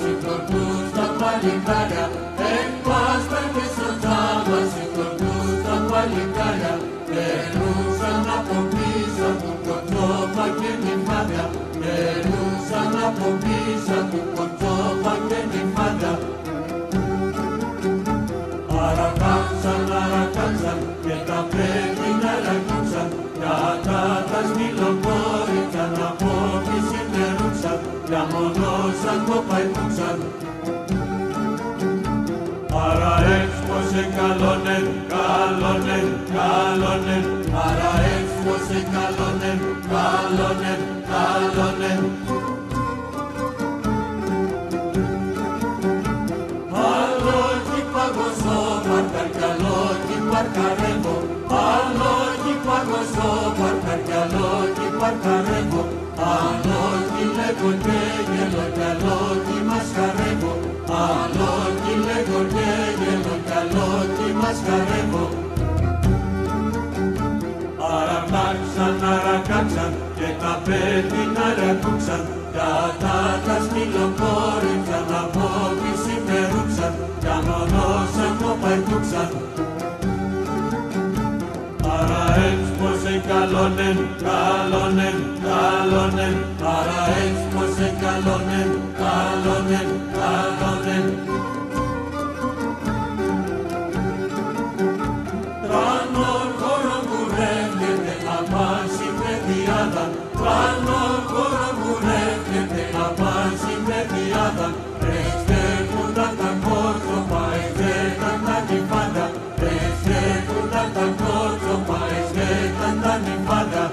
σηκών τους τα παλικάρια, εκπάσταν και στο τζάμπα σηκών τους τα παλικάρια, περνούσαν από πίσω του κοντζόπα και νυμφάδια, περνούσαν από πίσω του κοντζόπα και νυμφάδια. Αρακάξαν και τα πέτρινα ρακούσαν, κατά τα σκυλοκόριτσα να πω τι συντερούσαν, για μονόσαν το παϊκούσαν. Άρα έξπωσε καλόνεν, καλόνεν, καλόνεν, άρα έξπωσε καλόνεν, καλόνεν, καλόνεν. Αλόγι παγωσό παρκαρκιαλόγι παρκαρεύω, αλόγι παγωσό παρκαρκιαλόγι παρκαρεύω, αλόγι λέγω και γελώ κι αλόγι μας χαρεύω, αλόγι λέγω και γελώ κι αλόγι μας χαρεύω. Αρακάξαν και τα πέτεινα ρακούξαν, κατά τα σκυλοκόριτσα να πω τι συμμερούξαν, για μονόσαν το παϊκούξαν. Άρα έξπωσε καλόνεν, καλόνεν, καλόνεν, άρα έξπωσε καλόνεν, καλόνεν, καλόνεν. Τρανόρ χώρο μου ρεύγεται απάνση παιδιάδα, τρανόρ χώρο μου ρεύγεται απάνση παιδιάδα, ρευστεύουνταν τα κόρτσοπα, εζέταν τα νυμφάδα, ρευστεύουνταν τα κόρτσοπα, εζέταν τα νυμφάδα.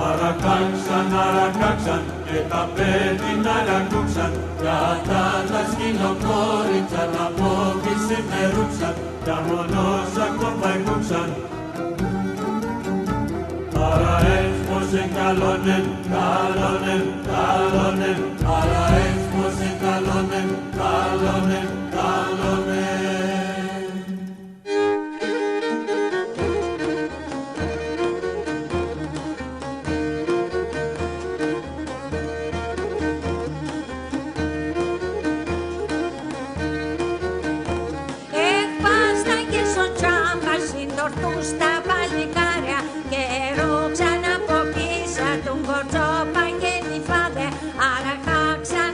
Αρακάξαν και τα πέτεινα ρακούξαν, κατά τα σκυλοκόριτσα να πω τι συμμερούξαν, για μονόσαν το παϊκούξαν. Άρα έξπωσε καλόνεν, καλόνεν, καλόνεν, άρα έξπωσε καλόνεν, καλόνεν, καλόνεν. Στα παλικάρια και ρούξαν από πίσω του κοντζόπα και νυμφάδια. Αρακάξαν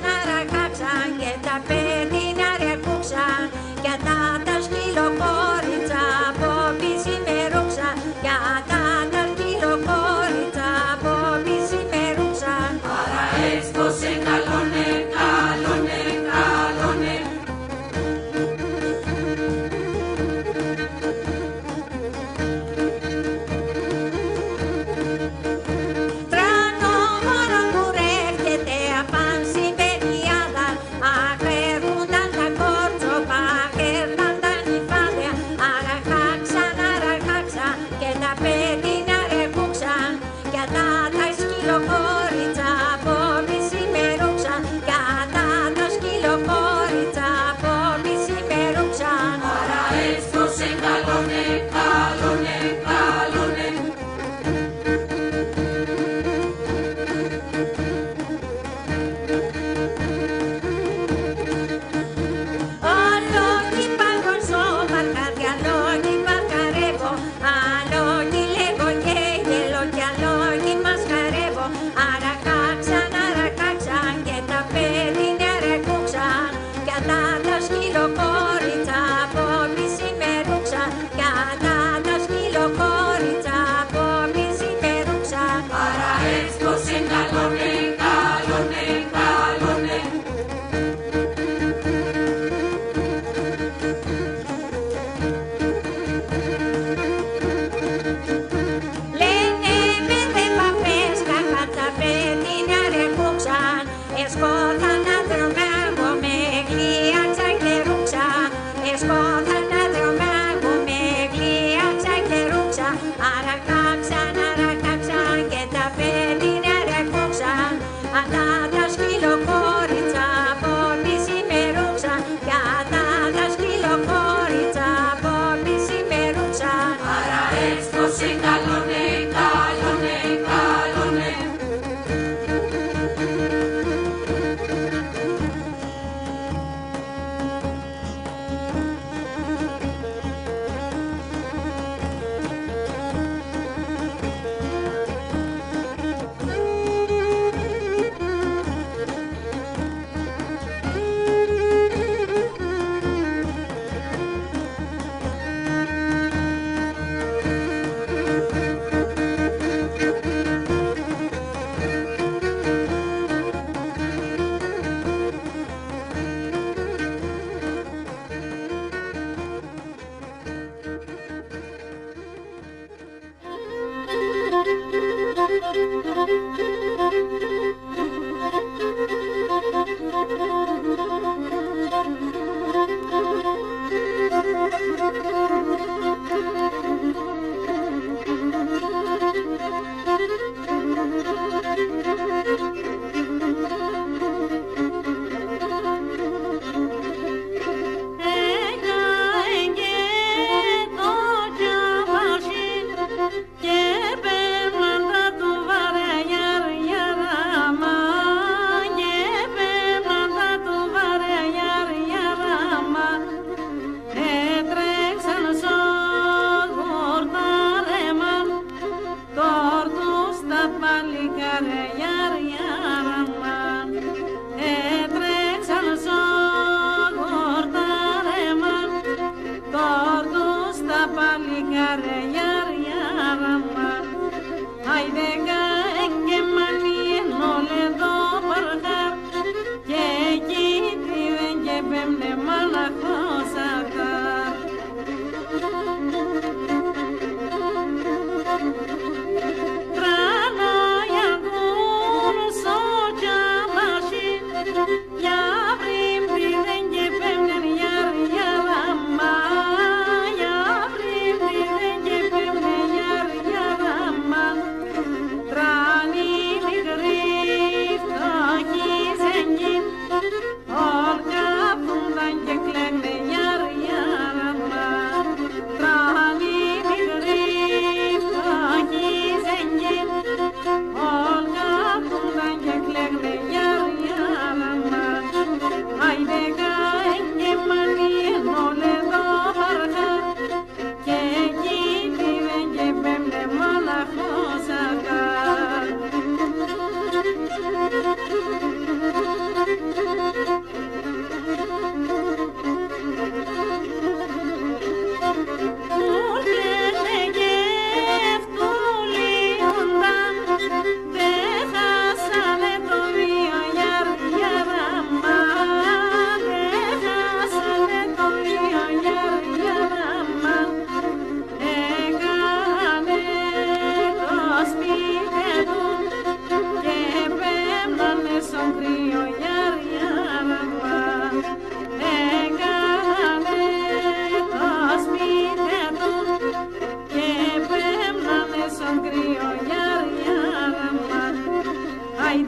και τα πέτεινα ρεκούξαν, κατά τα σκυλοκόριτσα από πίσω μερούξαν, κατά τα σκυλοκόριτσα από πίσω μερούξαν. Άρα έξπωσε καλόνε, καλόνε, καλόνε.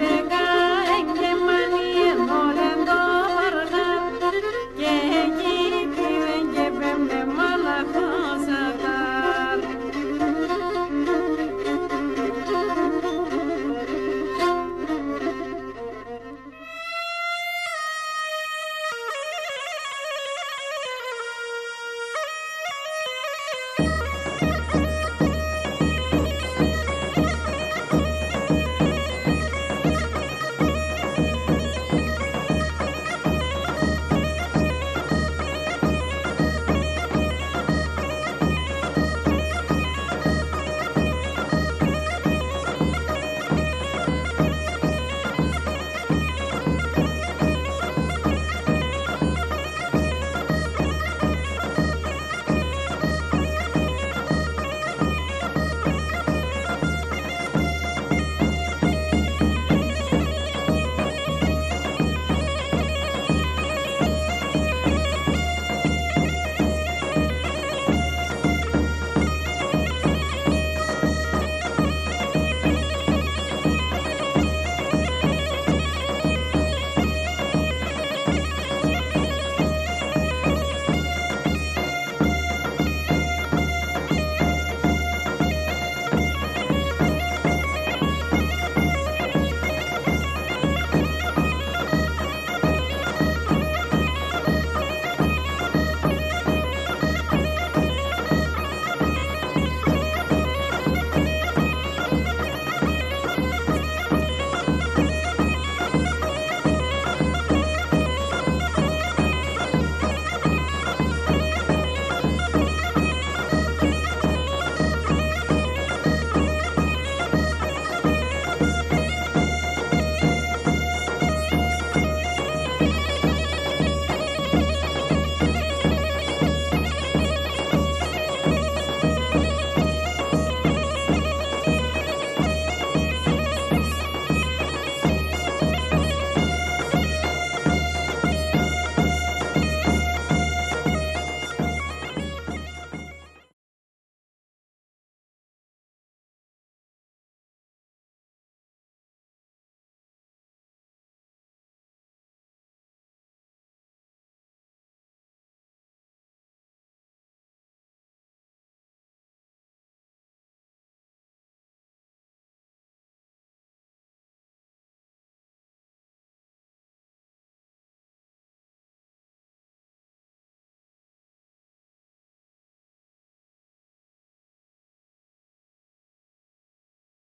καλώνε,